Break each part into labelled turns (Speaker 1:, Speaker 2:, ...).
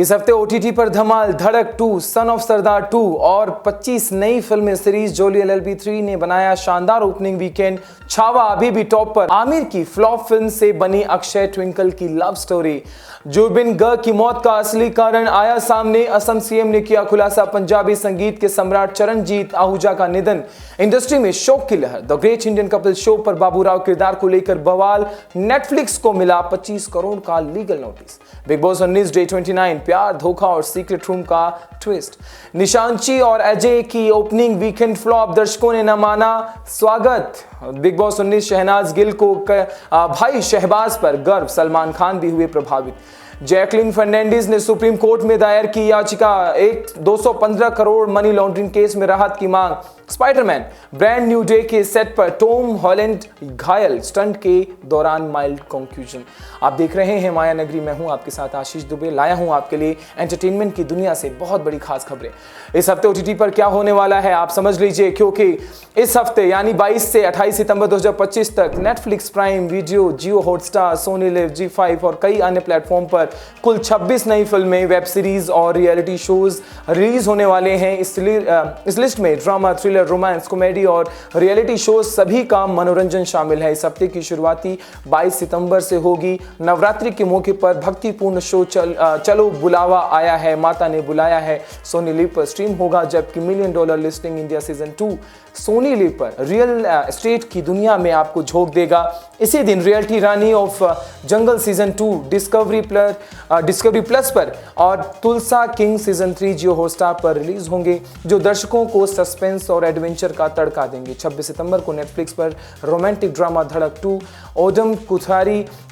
Speaker 1: इस हफ्ते ओटीटी पर धमाल, धड़क 2, सन ऑफ सरदार 2 और 25 नई फिल्में सीरीज जोली एलएलबी 3 ने बनाया शानदार ओपनिंग वीकेंड। छावा अभी भी टॉप पर। आमिर की फ्लॉप फिल्म से बनी अक्षय ट्विंकल की लव स्टोरी। जुबिन गर्ग की मौत का असली कारण आया सामने। असम सीएम ने किया खुलासा। पंजाबी संगीत के सम्राट चरणजीत आहूजा का निधन। इंडस्ट्री में शोक की लहर। The great Indian couple show पर बाबूराव किरदार को लेकर बवाल। नेटफ्लिक्स को मिला 25 करोड़ का legal notice. Big boss 19 day 29, प्यार, धोखा और सीक्रेट रूम का ट्विस्ट। निशांची और अजय की ओपनिंग वीकेंड फ्लॉप, दर्शकों ने न माना स्वागत। बिग बॉस 19 शहनाज गिल को भाई शहबाज पर गर्व, सलमान खान भी हुए प्रभावित। जैकलिन फर्नांडिस ने सुप्रीम कोर्ट में दायर की याचिका। 215 करोड़ मनी लॉन्ड्रिंग केस में राहत की मांग। स्पाइडरमैन ब्रांड न्यू डे के सेट पर टॉम हॉलैंड घायल, स्टंट के दौरान माइल्ड कंफ्यूजन। आप देख रहे हैं माया नगरी, मैं हूं आपके साथ आशीष दुबे। लाया हूं आपके लिए एंटरटेनमेंट की दुनिया से बहुत बड़ी खास खबरें। इस हफ्ते ओटीटी पर क्या होने वाला है आप समझ लीजिए, क्योंकि इस हफ्ते यानी 22 से 28 सितंबर 2025 तक नेटफ्लिक्स, प्राइम वीडियो, जियो हॉटस्टार, सोनी लिव, जी5 और कई अन्य प्लेटफॉर्म पर कुल 26 नई फिल्में, वेब सीरीज और रियलिटी शोज रिलीज होने वाले हैं। इस लिस्ट में ड्रामा, थ्रिलर, रोमांस, कॉमेडी और रियलिटी शो सभी का मनोरंजन शामिल है। इस हफ्ते की शुरुआती 22 सितंबर से होगी। नवरात्रि के मौके पर भक्तिपूर्ण शो चलो बुलावा आया है, माता ने बुलाया है सोनी लिव पर स्ट्रीम होगा, जबकि $1 million listing India season 2 Sony Liv पर रियल एस्टेट की दुनिया में आपको झोंक देगा। इसी दिन reality Rani of jungle season 2 Discovery plus पर और Tulsa King season 3 Jio Hotstar पर रिलीज होंगे, जो दर्शकों को सस्पेंस और एडवेंचर का तड़का देंगे। 26 सितंबर को नेटफ्लिक्स पर रोमांटिक ड्रामा धड़क 2, ओडम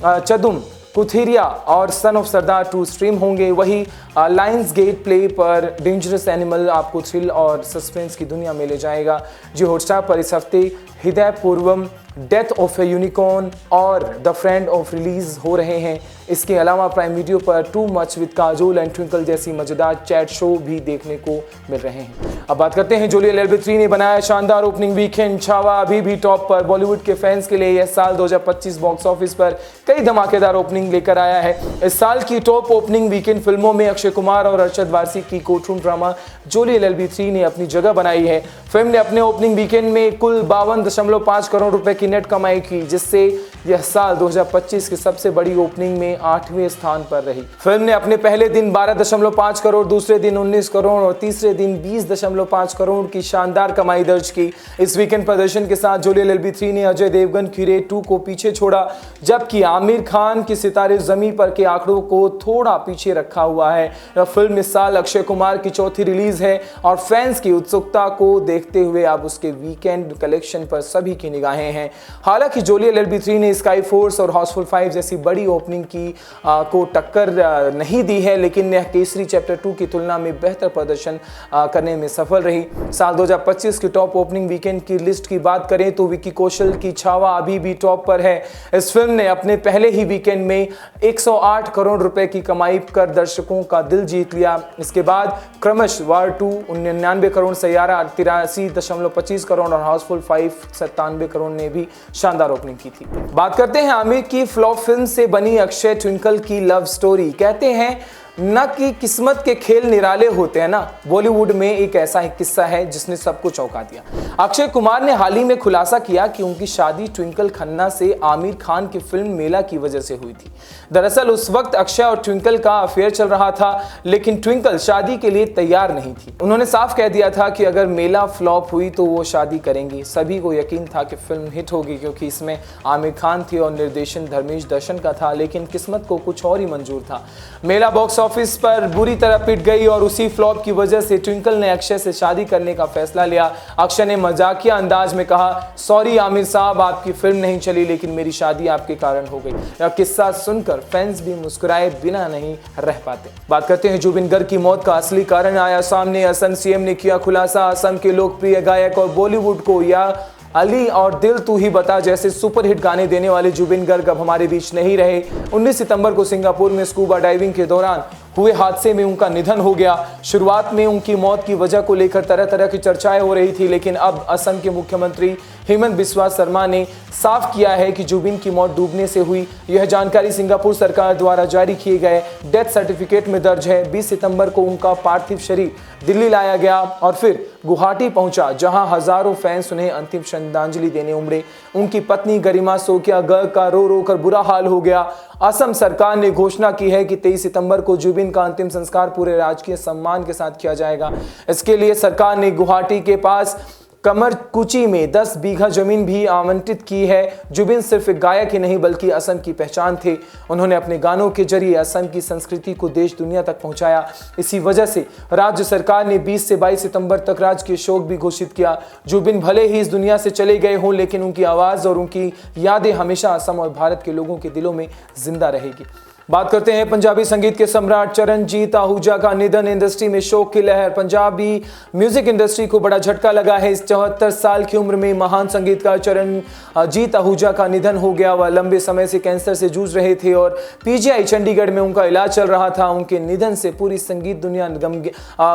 Speaker 1: चदुम कुथेरिया और सन ऑफ सरदार 2 स्ट्रीम होंगे। वही लायंस गेट प्ले पर डेंजरस एनिमल आपको थ्रिल और सस्पेंस की दुनिया में ले जाएगा। जियो हॉटस्टार पर इस हफ्ते हृदय पूर्वम, डेथ ऑफ ए यूनिकॉर्न और द फ्रेंड ऑफ रिलीज हो रहे हैं। इसके अलावा प्राइम वीडियो पर too much with Kajol and twinkle जैसी मजेदार चैट शो भी देखने को मिल रहे हैं। अब बात करते हैं जोली एलएलबी 3 ने बनाया शानदार ओपनिंग वीकेंड। छावा अभी भी टॉप पर। बॉलीवुड के फैंस के लिए यह साल 2025 बॉक्स ऑफिस पर कई धमाकेदार ओपनिंग लेकर आया है। इस साल की टॉप ओपनिंग वीकेंड फिल्मों में अक्षय कुमार और अरशद वारसी की कोर्टरूम ड्रामा जोली एलएलबी 3 ने अपनी जगह बनाई है। फिल्म ने अपने ओपनिंग वीकेंड में कुल 52.5 करोड़ रुपए की नेट कमाई की, जिससे यह साल 2025 की सबसे बड़ी ओपनिंग में 8वें स्थान पर रही। फिल्म ने अपने पहले दिन 12.5 करोड़, दूसरे दिन 19 करोड़ और तीसरे दिन 20.5 करोड़ की शानदार कमाई दर्ज की। इस वीकेंड प्रदर्शन के साथ जोली एलएलबी 3 ने अजय देवगन की रेड 2 को पीछे छोड़ा, जबकि आमिर खान की सितारे जमीन पर के आंकड़ों को थोड़ा पीछे रखा हुआ है। यह फिल्म इस साल अक्षय कुमार की चौथी रिलीज है और फैंस की उत्सुकता को देखते हुए अब उसके वीकेंड कलेक्शन पर सभी की निगाहें हैं। हालांकि जोली एलएलबी 3 ने स्काई फोर्स और हाउसफुल 5 जैसी बड़ी ओपनिंग को टक्कर नहीं दी है, लेकिन यह केसरी चैप्टर 2 की तुलना में बेहतर प्रदर्शन करने में सफल रही। साल 2025 की टॉप ओपनिंग वीकेंड की लिस्ट की बात करें तो विकी कौशल की छावा अभी भी टॉप पर है। इस फिल्म ने अपने पहले ही वीकेंड में 108 करोड़ रुपए की कमाई कर दर्शकों का दिल जीत लिया। इसके बाद क्रमश वार 2 99 करोड़, सैयारा 83.25 करोड़ और हाउसफुल 5 97 करोड़ ने भी शानदार ओपनिंग की थी। बात करते हैं आमिर की फ्लॉप फिल्म से बनी अक्षय ट्विंकल की लव स्टोरी। कहते हैं न कि किस्मत के खेल निराले होते हैं ना। बॉलीवुड में एक ऐसा ही किस्सा है जिसने सबको चौंका दिया। अक्षय कुमार ने हाल ही में खुलासा किया कि उनकी शादी ट्विंकल खन्ना से आमिर खान की फिल्म मेला की वजह से हुई थी। दरअसल उस वक्त अक्षय और ट्विंकल का अफेयर चल रहा था, लेकिन ट्विंकल शादी के लिए तैयार नहीं थी। उन्होंने साफ कह दिया था कि अगर मेला फ्लॉप हुई तो वो शादी करेंगी। सभी को यकीन था कि फिल्म हिट होगी, क्योंकि इसमें आमिर खान थे और निर्देशन धर्मेश दर्शन का था, लेकिन किस्मत को कुछ और ही मंजूर था। मेला बॉक्स ऑफिस पर बुरी तरह पिट गई और उसी फ्लॉप की वजह से ट्विंकल ने अक्षय से शादी करने का फैसला लिया। अक्षय ने मजाकिया अंदाज में कहा, सॉरी आमिर साहब, आपकी फिल्म नहीं चली, लेकिन मेरी शादी आपके कारण हो गई। यह किस्सा सुनकर फैंस भी मुस्कुराए बिना नहीं रह पाते। बात करते हैं जुबिन गर्ग की मौत का असली कारण आया सामने। असम सीएम ने किया खुलासा। असम के लोकप्रिय गायक और बॉलीवुड को या अली और दिल तू ही बता जैसे सुपरहिट गाने देने वाले जुबिन गर्ग अब हमारे बीच नहीं रहे। 19 सितंबर को सिंगापुर में स्कूबा डाइविंग के दौरान हुए हादसे में उनका निधन हो गया। शुरुआत में उनकी मौत की वजह को लेकर तरह तरह की चर्चाएं हो रही थी, लेकिन अब असम के मुख्यमंत्री हेमंत बिस्वा शर्मा ने साफ किया है कि जुबिन की मौत डूबने से हुई। यह जानकारी सिंगापुर सरकार द्वारा जारी किए गए डेथ सर्टिफिकेट में दर्ज है। 20 सितंबर को उनका पार्थिव शरीर दिल्ली लाया गया और फिर गुवाहाटी पहुंचा, जहां हजारों फैंस उन्हें अंतिम श्रद्धांजलि देने उमड़े। उनकी पत्नी गरिमा सोकिया गर्ग का रो रो कर बुरा हाल हो गया। असम सरकार ने घोषणा की है कि 23 सितंबर को जुबिन का अंतिम संस्कार पूरे राजकीय सम्मान के साथ किया जाएगा। इसके लिए सरकार ने गुवाहाटी के पास कमरकुची में 10 बीघा जमीन भी आवंटित की है। जुबिन सिर्फ एक गायक ही नहीं बल्कि असम की पहचान थे। उन्होंने अपने गानों के जरिए असम की संस्कृति को देश दुनिया तक पहुंचाया। इसी वजह से राज्य सरकार ने 20 से 22 सितंबर तक राजकीय शोक भी घोषित किया। जुबिन भले ही इस दुनिया से चले गए हों, लेकिन उनकी आवाज और उनकी यादें हमेशा असम और भारत के लोगों के दिलों में जिंदा रहेगी। बात करते हैं पंजाबी संगीत के सम्राट चरणजीत आहूजा का निधन। इंडस्ट्री में शोक की लहर। पंजाबी म्यूजिक इंडस्ट्री को बड़ा झटका लगा है। इस 74 साल की उम्र में महान संगीतकार चरणजीत आहूजा का निधन हो गया। वह लंबे समय से कैंसर से जूझ रहे थे और पीजीआई चंडीगढ़ में उनका इलाज चल रहा था। उनके निधन से पूरी संगीत दुनिया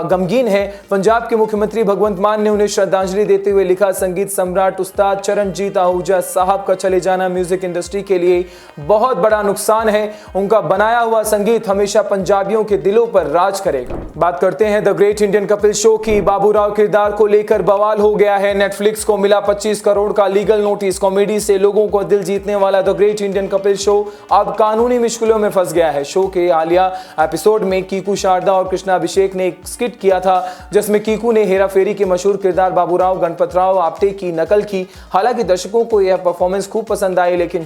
Speaker 1: गमगीन है। पंजाब के मुख्यमंत्री भगवंत मान ने उन्हें श्रद्धांजलि देते हुए लिखा, संगीत सम्राट उस्ताद चरणजीत आहूजा साहब का चले जाना म्यूजिक इंडस्ट्री के लिए बहुत बड़ा नुकसान है। उनका बनाया हुआ संगीत हमेशा पंजाबियों के दिलों पर राज करेगा। बात करते हैं the great Indian Kapil show की। बाबूराव किरदार को लेकर बवाल हो गया है। नेटफ्लिक्स को मिला 25 करोड़ का लीगल नोटिस। कॉमेडी से लोगों को दिल जीतने वाला the great Indian Kapil show अब कानूनी मुश्किलों में फंस गया है। शो के हालिया एपिसोड में कीकू शारदा और कृष्णा अभिषेक ने एक स्किट किया था, जिसमें कीकू ने हेरा फेरी के मशहूर किरदार बाबूराव गणपतराव आपटे की नकल की। हालांकि दर्शकों को यह परफॉर्मेंस खूब पसंद आई, लेकिन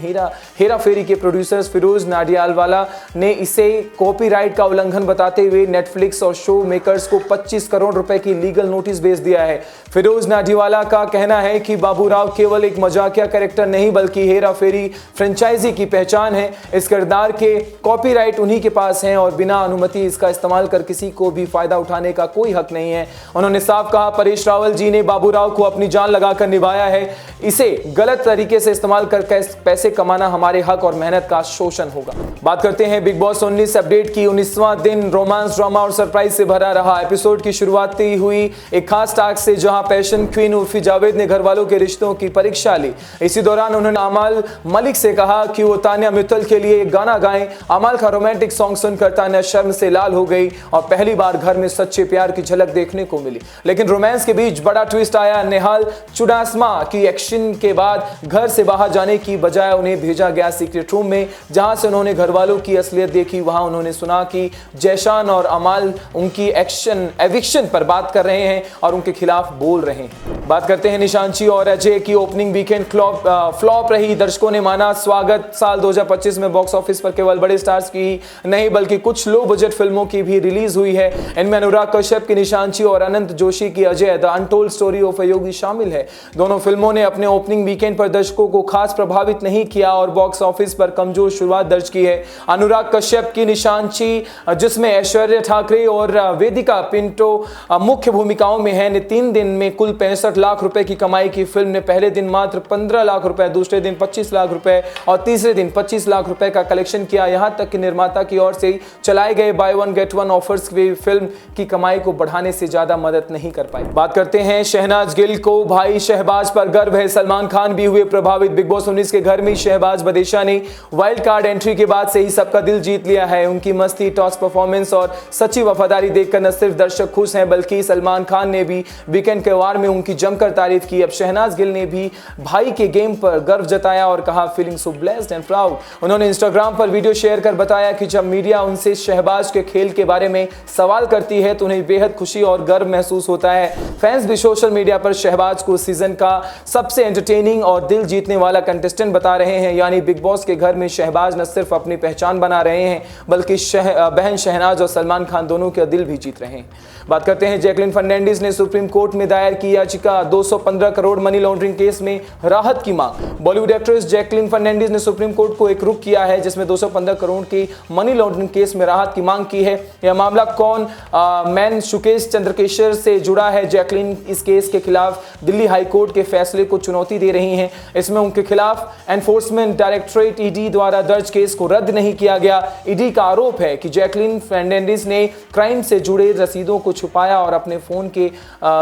Speaker 1: हेरा फेरी के प्रोड्यूसर्स फिरोज नाडियालवाला ने इसे कॉपीराइट का उल्लंघन बताते हुए नेटफ्लिक्स और शो मेकर्स को 25 करोड़ रुपए की लीगल नोटिस भेज दिया है। फिरोज नाडियालवाला का कहना है कि बाबूराव केवल एक मजाकिया कैरेक्टर नहीं बल्कि हेरा फेरी फ्रेंचाइजी की पहचान है। इस किरदार के कॉपीराइट उन्हीं के पास हैं और बिना अनुमति इसका इस्तेमाल कर किसी को भी फायदा उठाने का कोई हक नहीं है। उन्होंने साफ कहा, परेश रावल जी ने बाबूराव को अपनी जान लगाकर निभाया है। इसे गलत तरीके से इस्तेमाल कर पैसे कमाना हमारे हक और मेहनत का शोषण होगा। बात करते हैं बिग बॉस 19 अपडेट की। 19वां दिन रोमांस, ड्रामा और सरप्राइज से भरा रहा। एपिसोड की शुरुआत हुई एक खास टास्क से, जहां पैशन क्वीन उर्फी जावेद ने घर वालों के रिश्तों की परीक्षा ली। इसी दौरान उन्होंने अमाल मलिक से कहा कि वो तान्या मित्तल के लिए एक गाना गाएं। अमाल का रोमांटिक सॉन्ग सुनकर तान्या शर्म से लाल हो गई और पहली बार घर में सच्चे प्यार की झलक देखने को मिली। लेकिन रोमांस के बीच बड़ा ट्विस्ट आया। नेहाल चुडासमा की एक्शन के बाद घर से बाहर जाने की बजाय उन्हें भेजा गया सीक्रेट रूम में, जहां से उन्होंने घर वालों की असलियत देखी। वहां उन्होंने सुना कि जैशान और अमाल उनकी एविक्शन पर बात कर रहे हैं और उनके खिलाफ बोल रहे हैं। बात करते हैं निशांची और अजय की। ओपनिंग वीकेंड फ्लॉप रही। दर्शकों ने माना स्वागत। साल 2025 में बॉक्स ऑफिस पर केवल बड़े स्टार्स की नहीं बल्कि कुछ लो बजट फिल्मों की भी रिलीज हुई है। इनमें अनुराग कश्यप की निशांची और अनंत जोशी की Ajay the untold story of a Yogi शामिल है। दोनों फिल्मों ने अपने ओपनिंग वीकेंड पर दर्शकों को खास प्रभावित नहीं किया और बॉक्स ऑफिस पर कमजोर शुरुआत दर्ज की है। अनुराग कश्यप की निशांची, जिसमें ऐश्वर्या ठाकरे और वेदिका पिंटो मुख्य भूमिकाओं में है, ने 3 दिन में कुल 65 लाख रुपए की कमाई की। फिल्म ने पहले दिन मात्र 15 लाख रुपए, दूसरे दिन 25 लाख रुपए और तीसरे दिन 25 लाख रुपए का कलेक्शन किया। यहां तक कि निर्माता की ओर से चलाए गए by one get one offers भी फिल्म की कमाई को बढ़ाने से ज्यादा मदद नहीं कर पाई। बात करते हैं शहनाज गिल को। भाई शहबाज पर गर्व है। सलमान खान भी हुए प्रभावित। बिग बॉस 19 के घर में शहबाज बदेशा ने वाइल्ड कार्ड एंट्री के बाद से ही सबका दिल जीत लिया है। उनकी मस्ती, टॉस परफॉर्मेंस और सच्ची वफादारी देखकर न सिर्फ दर्शक खुश हैं बल्कि सलमान खान ने भी वीकेंड के वार में उनकी जमकर तारीफ की। अब शहनाज गिल ने भी भाई के गेम पर गर्व जताया और कहा, feeling so blessed and proud. उन्होंने इंस्टाग्राम पर वीडियो शेयर कर बताया कि जब मीडिया उनसे शहबाज के खेल के बारे में सवाल करती है तो उन्हें बेहद खुशी और गर्व महसूस होता है। फैंस भी सोशल मीडिया पर शहबाज को सीजन का सबसे एंटरटेनिंग और दिल जीतने वाला कंटेस्टेंट बता रहे हैं। यानी बिग बॉस के घर में शहबाज न सिर्फ अपनी पहचान बना रहे हैं बल्कि बहन शहनाज और सलमान खान दोनों के दिल भी जीत रहे हैं। बात करते हैं जैकलिन फर्नांडिस ने सुप्रीम कोर्ट में दायर की याचिका। 215 करोड़ मनी लॉन्ड्रिंग केस में राहत की मांग। बॉलीवुड एक्ट्रेस जैकलिन फर्नांडिस ने सुप्रीम कोर्ट को एक रुख किया है, जिसमें 215 करोड़ की मनी लॉन्ड्रिंग केस में राहत की मांग की है। यह मामला कौन मैन सुकेश चंद्रकेशर से जुड़ा है। जैकलिन इस केस के खिलाफ दिल्ली हाई कोर्ट के फैसले को चुनौती दे रही हैं। इसमें उनके खिलाफ एनफोर्समेंट डायरेक्टरेट ईडी द्वारा दर्ज केस को रद्द नहीं किया गया। ईडी का आरोप है कि जैकलीन फर्नांडिस ने क्राइम से जुड़े रसीदों को छुपाया और अपने फोन के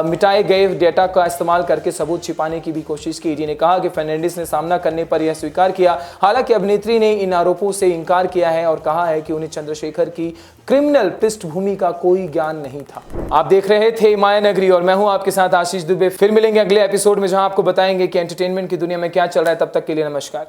Speaker 1: मिटाए गए डेटा का इस्तेमाल करके सबूत छिपाने की भी कोशिश की। ईडी ने कहा कि फर्नांडिस ने सामना करने पर यह स्वीकार किया। हालांकि अभिनेत्री ने इन आरोपों से इनकार किया है और कहा है कि उन्हें चंद्रशेखर की क्रिमिनल पृष्ठभूमि का कोई ज्ञान नहीं था। आप देख रहे थे माया नगरी और मैं हूं आपके साथ आशीष दुबे। फिर मिलेंगे अगले एपिसोड में, जहां आपको बताएंगे कि एंटरटेनमेंट की दुनिया में क्या चल रहा है। तब तक के लिए नमस्कार।